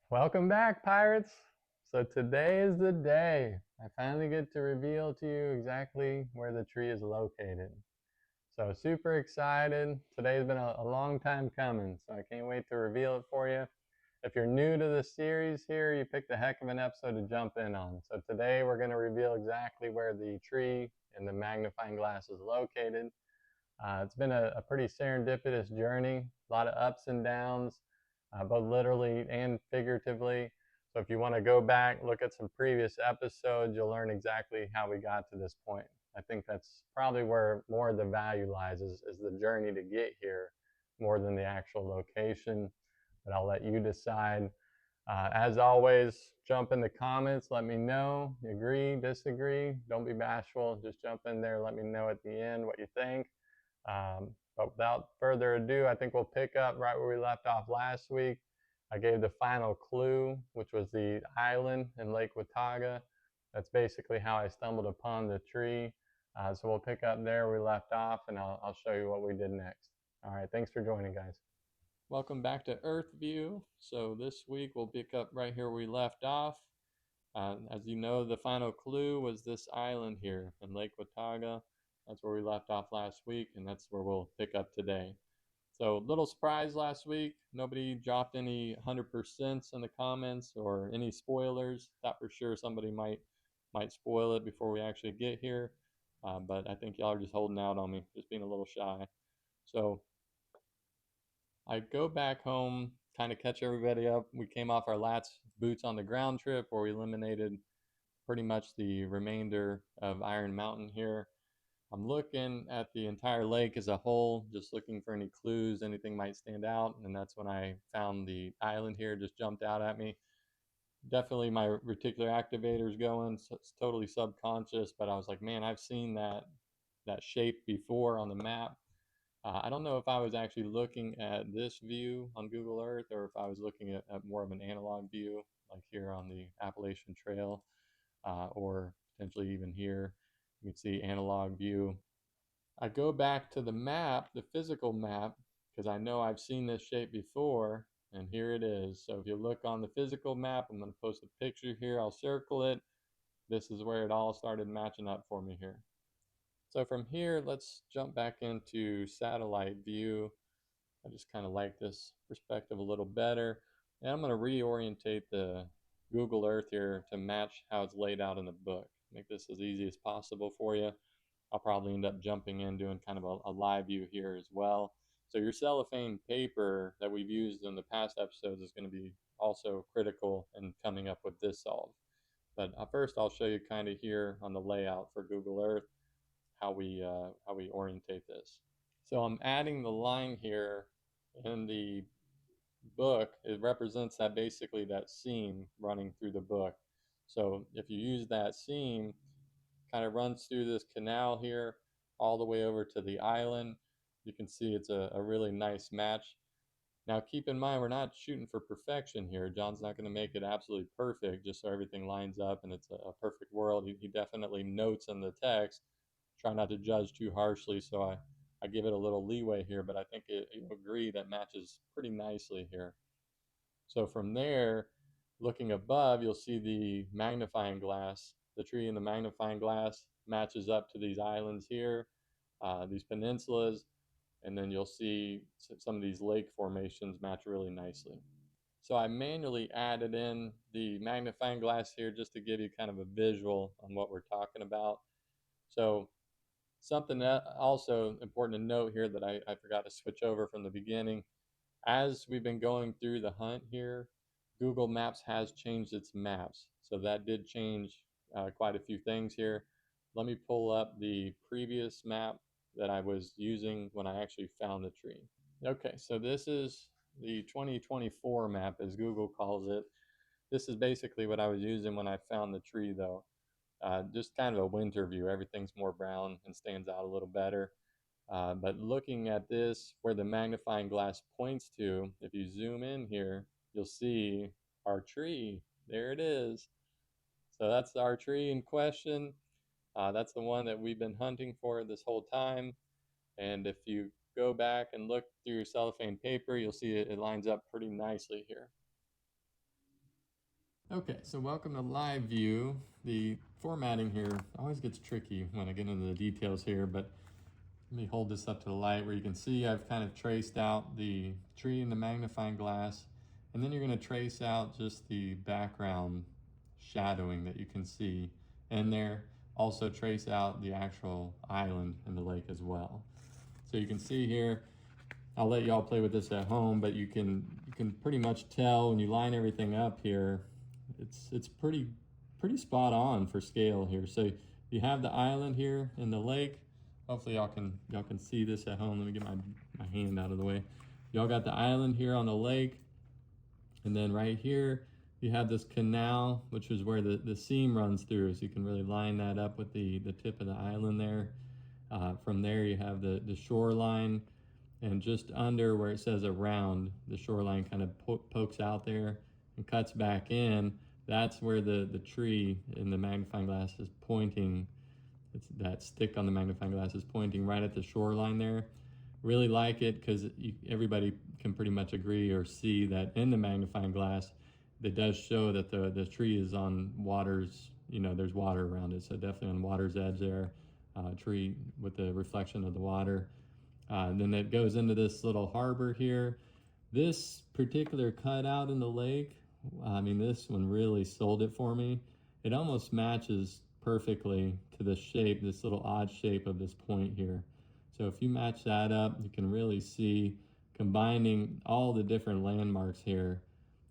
Welcome back, pirates! So today is the day. I finally get to reveal to you exactly where the tree is located. So super excited. Today's been a long time coming, so I can't wait to reveal it for you. If you're new to the series here, you picked a heck of an episode to jump in on. So today we're going to reveal exactly where the tree and the magnifying glass is located. It's been a pretty serendipitous journey, a lot of ups and downs, both literally and figuratively. So if you want to go back, look at some previous episodes, you'll learn exactly how we got to this point. I think that's probably where more of the value lies is the journey to get here more than the actual location. But I'll let you decide. As always, jump in the comments. Let me know. Agree, disagree. Don't be bashful. Just jump in there. Let me know at the end what you think. But without further ado, I think we'll pick up right where we left off last week. I gave the final clue, which was the island in Lake Watauga. That's basically how I stumbled upon the tree. So we'll pick up there where we left off, and I'll show you what we did next. All right, thanks for joining, guys. Welcome back to Earth View. So this week we'll pick up right here where we left off. As you know, the final clue was this island here in Lake Watauga. That's where we left off last week, and that's where we'll pick up today. So, little surprise last week. Nobody dropped any 100% in the comments or any spoilers. Thought for sure somebody might spoil it before we actually get here, but I think y'all are just holding out on me, just being a little shy. So I go back home, kind of catch everybody up. We came off our last boots on the ground trip where we eliminated pretty much the remainder of Iron Mountain here. I'm looking at the entire lake as a whole, just looking for any clues, anything might stand out, and that's when I found the island here, just jumped out at me. Definitely my reticular activator is going, so it's totally subconscious, but I was like, man, I've seen that shape before on the map. I don't know if I was actually looking at this view on Google Earth or if I was looking at more of an analog view, like here on the Appalachian Trail, or potentially even here. You can see analog view. I go back to the map, the physical map, because I know I've seen this shape before, and here it is. So if you look on the physical map, I'm going to post a picture here. I'll circle it. This is where it all started matching up for me here. So from here, let's jump back into satellite view. I just kind of like this perspective a little better. And I'm going to reorientate the Google Earth here to match how it's laid out in the book. Make this as easy as possible for you. I'll probably end up jumping in doing kind of a live view here as well. So your cellophane paper that we've used in the past episodes is going to be also critical in coming up with this solve. But first I'll show you kind of here on the layout for Google Earth how we orientate this. So I'm adding the line here in the book. It represents that basically that seam running through the book. So if you use that seam, kind of runs through this canal here all the way over to the island. You can see it's a really nice match. Now keep in mind, we're not shooting for perfection here. John's not going to make it absolutely perfect just so everything lines up and it's a perfect world. He definitely notes in the text, try not to judge too harshly, so I give it a little leeway here, but I think you'll agree that matches pretty nicely here. So from there, looking above, you'll see the magnifying glass. The tree in the magnifying glass matches up to these islands here, these peninsulas, and then you'll see some of these lake formations match really nicely. So I manually added in the magnifying glass here just to give you kind of a visual on what we're talking about. So something that also important to note here that I forgot to switch over from the beginning, as we've been going through the hunt here, Google Maps has changed its maps. So that did change quite a few things here. Let me pull up the previous map that I was using when I actually found the tree. Okay, so this is the 2024 map, as Google calls it. This is basically what I was using when I found the tree, though. Just kind of a winter view. Everything's more brown and stands out a little better. But looking at this, where the magnifying glass points to, if you zoom in here, you'll see our tree. There it is. So that's our tree in question. That's the one that we've been hunting for this whole time. And if you go back and look through your cellophane paper, you'll see it lines up pretty nicely here. Okay, so welcome to live view. The formatting here always gets tricky when I get into the details here, but let me hold this up to the light where you can see I've kind of traced out the tree in the magnifying glass, and then you're going to trace out just the background shadowing that you can see in there. Also trace out the actual island in the lake as well. So you can see here, I'll let y'all play with this at home, but you can pretty much tell when you line everything up here, it's pretty spot on for scale here. So you have the island here in the lake. Hopefully y'all can see this at home. Let me get my hand out of the way. Y'all got the island here on the lake, and then right here you have this canal, which is where the seam runs through. So you can really line that up with the tip of the island there. From there you have the shoreline, and just under where it says around, the shoreline kind of pokes out there and cuts back in. That's where the tree in the magnifying glass is pointing. It's that stick on the magnifying glass is pointing right at the shoreline there. Really like it because everybody can pretty much agree or see that in the magnifying glass, it does show that the tree is on water's, there's water around it. So definitely on water's edge there, tree with the reflection of the water. Then it goes into this little harbor here. This particular cutout in the lake, I mean, this one really sold it for me. It almost matches perfectly to the shape, this little odd shape of this point here. So if you match that up, you can really see, combining all the different landmarks here,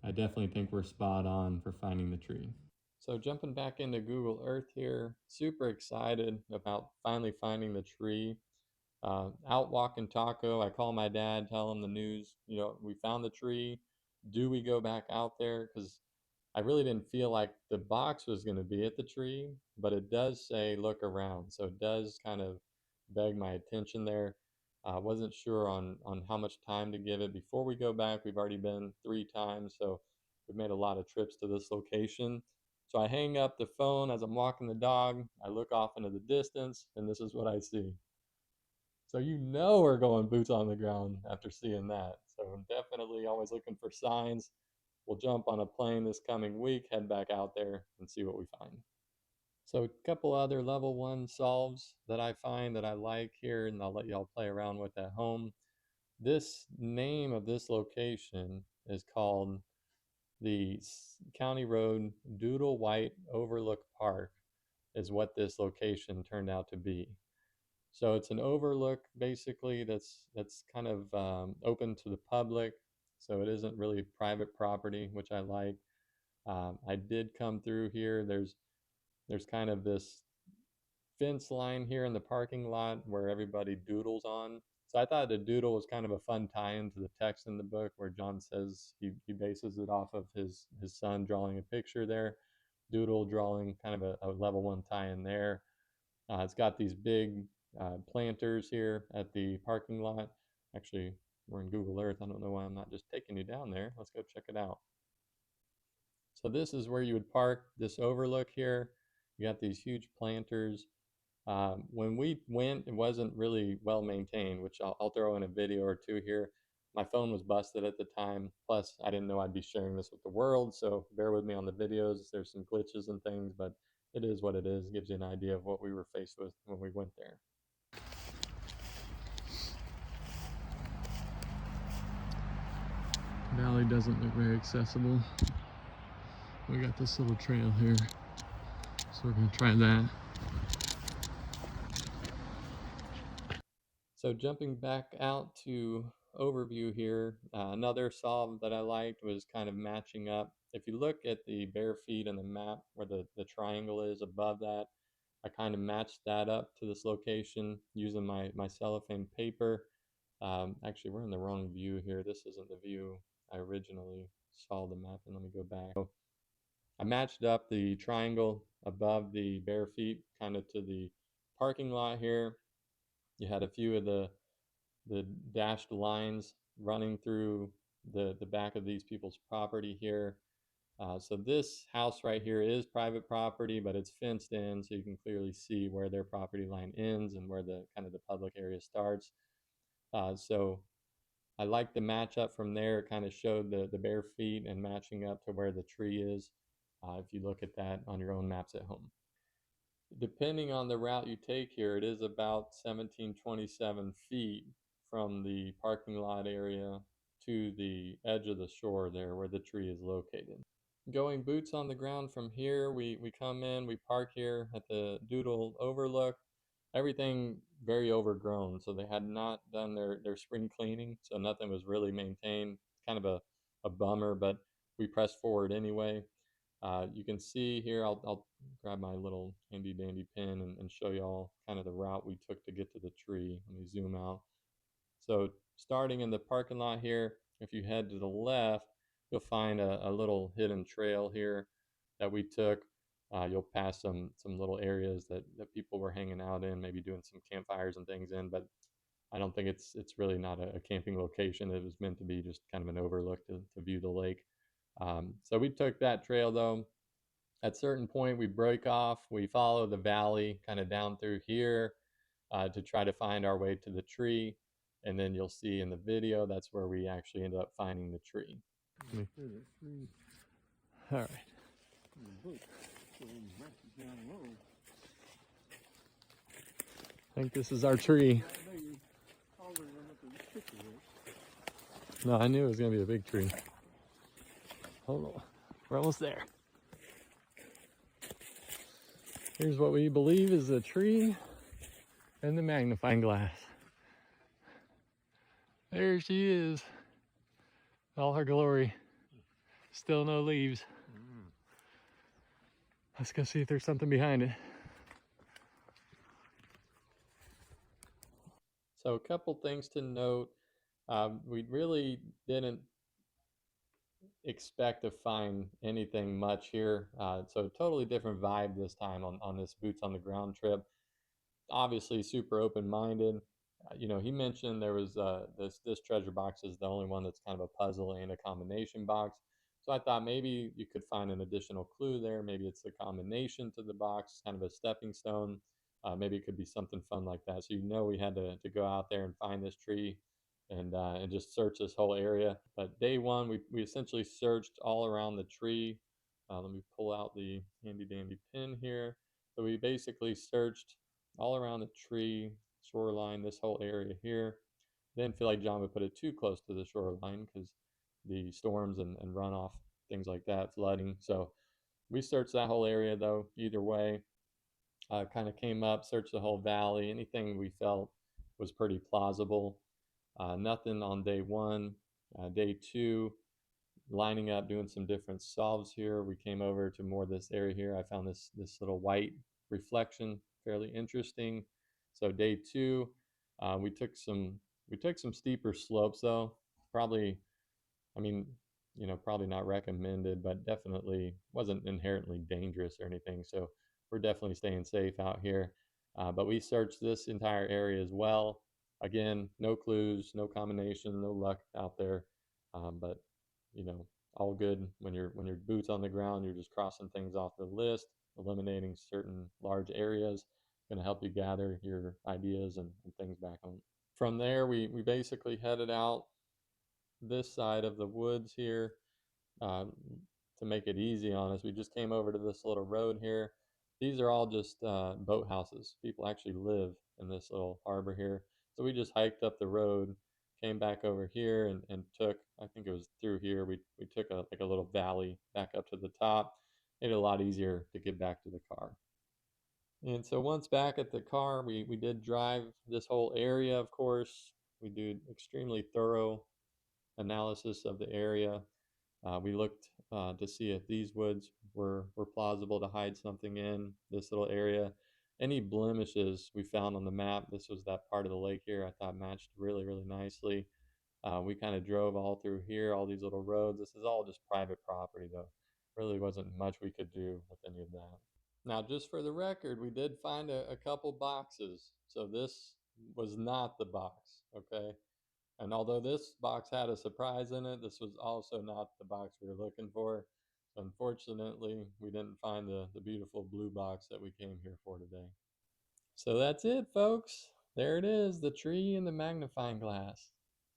I definitely think we're spot on for finding the tree. So jumping back into Google Earth here, super excited about finally finding the tree. Out walking Taco, I call my dad, tell him the news. We found the tree. Do we go back out there? Because I really didn't feel like the box was going to be at the tree, but it does say look around. So it does kind of beg my attention there. I wasn't sure on how much time to give it before we go back. We've already been 3 times, so we've made a lot of trips to this location. So I hang up the phone as I'm walking the dog. I look off into the distance, and this is what I see. So we're going boots on the ground after seeing that. So I'm definitely always looking for signs. We'll jump on a plane this coming week, head back out there and see what we find. So a couple other level 1 solves that I find that I like here, and I'll let y'all play around with at home. This name of this location is called the County Road Doodle White Overlook Park, is what this location turned out to be. So it's an overlook basically that's kind of open to the public. So it isn't really private property, which I like. I did come through here. There's kind of this fence line here in the parking lot where everybody doodles on. So I thought the doodle was kind of a fun tie-in to the text in the book where John says he bases it off of his son drawing a picture there. Doodle drawing kind of a level 1 tie-in there. It's got these big planters here at the parking lot. Actually, we're in Google Earth. I don't know why I'm not just taking you down there. Let's go check it out. So this is where you would park, this overlook here. You got these huge planters. When we went, it wasn't really well maintained, which I'll throw in a video or two here. My phone was busted at the time. Plus, I didn't know I'd be sharing this with the world, so bear with me on the videos. There's some glitches and things, but it is what it is. It gives you an idea of what we were faced with when we went there. Valley doesn't look very accessible. We got this little trail here, so we're gonna try that. So jumping back out to overview here, another solve that I liked was kind of matching up. If you look at the bare feet on the map where the triangle is above that, I kind of matched that up to this location using my cellophane paper. Actually, we're in the wrong view here. This isn't the view I originally saw the map in. Let me go back. So I matched up the triangle above the bare feet kind of to the parking lot here. You had a few of the dashed lines running through the back of these people's property here. So this house right here is private property, but it's fenced in, so you can clearly see where their property line ends and where the kind of the public area starts. So I like the matchup from there. It kind of showed the bare feet and matching up to where the tree is. if you look at that on your own maps at home. Depending on the route you take here, it is about 1727 feet from the parking lot area to the edge of the shore there where the tree is located. Going boots on the ground from here, we come in, we park here at the Doodle Overlook. Everything very overgrown, so they had not done their spring cleaning, so nothing was really maintained. Kind of a bummer, but we pressed forward anyway. You can see here, I'll grab my little handy dandy pin and show you all kind of the route we took to get to the tree. Let me zoom out. So starting in the parking lot here, if you head to the left, you'll find a little hidden trail here that we took. You'll pass some little areas that people were hanging out in, maybe doing some campfires and things in, but I don't think it's really not a camping location. It was meant to be just kind of an overlook to view the lake. So we took that trail though. At a certain point, we break off, we follow the valley kind of down through here to try to find our way to the tree. And then you'll see in the video, that's where we actually ended up finding the tree. All right. I think this is our tree. No, I knew it was going to be a big tree. Hold on. We're almost there. Here's what we believe is a tree and the magnifying glass. There she is. All her glory. Still no leaves. Let's go see if there's something behind it. So a couple things to note. We really didn't expect to find anything much here. So totally different vibe this time on this boots on the ground trip. Obviously super open-minded. He mentioned there was this treasure box is the only one that's kind of a puzzle and a combination box. So I thought maybe you could find an additional clue there. Maybe it's a combination to the box, kind of a stepping stone. Maybe it could be something fun like that. So we had to go out there and find this tree and just search this whole area. But day one, we essentially searched all around the tree. Let me pull out the handy dandy pin here. So we basically searched all around the tree, shoreline, this whole area here. Didn't feel like John would put it too close to the shoreline because the storms and runoff, things like that, flooding. So we searched that whole area though, either way. Kind of came up, searched the whole valley. Anything we felt was pretty plausible. Nothing on day one. Day two, lining up, doing some different solves here. We came over to more of this area here. I found this little white reflection, fairly interesting. So day two, we took some steeper slopes though. Probably, I mean, probably not recommended, but definitely wasn't inherently dangerous or anything. So we're definitely staying safe out here. But we searched this entire area as well. Again, no clues, no combination, no luck out there. But all good when you're boots on the ground. You're just crossing things off the list, eliminating certain large areas. Going to help you gather your ideas and things back home. From there, we basically headed out this side of the woods here to make it easy on us. We just came over to this little road here. These are all just boat houses. People actually live in this little harbor here. So we just hiked up the road, came back over here and took, I think it was through here, we took a little valley back up to the top. Made it a lot easier to get back to the car. And so once back at the car, we did drive this whole area, of course. We did extremely thorough analysis of the area. We looked to see if these woods were plausible to hide something in this little area. Any blemishes we found on the map, this was that part of the lake here, I thought matched really, really nicely. We kind of drove all through here, all these little roads. This is all just private property though. Really wasn't much we could do with any of that. Now, just for the record, we did find a couple boxes. So this was not the box, okay? And although this box had a surprise in it, this was also not the box we were looking for. So unfortunately, we didn't find the beautiful blue box that we came here for today. So that's it, folks. There it is, the tree and the magnifying glass.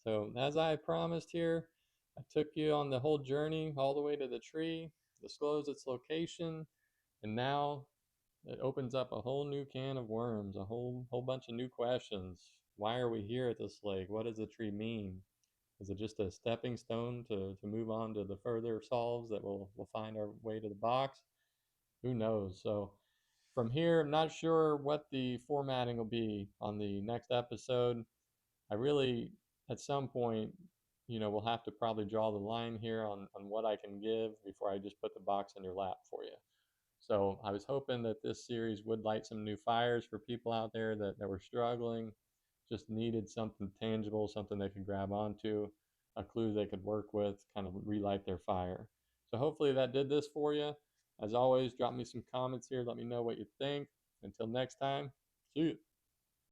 So as I promised here, I took you on the whole journey all the way to the tree. disclose its location, and now it opens up a whole new can of worms, a whole bunch of new questions. Why are we here at this lake? What does the tree mean? Is it just a stepping stone to move on to the further solves that we'll find our way to the box? Who knows? So from here, I'm not sure what the formatting will be on the next episode. I really, at some point, we'll have to probably draw the line here on what I can give before I just put the box in your lap for you. So I was hoping that this series would light some new fires for people out there that were struggling, just needed something tangible, something they could grab onto, a clue they could work with, kind of relight their fire. So hopefully that did this for you. As always, drop me some comments here. Let me know what you think. Until next time, see you.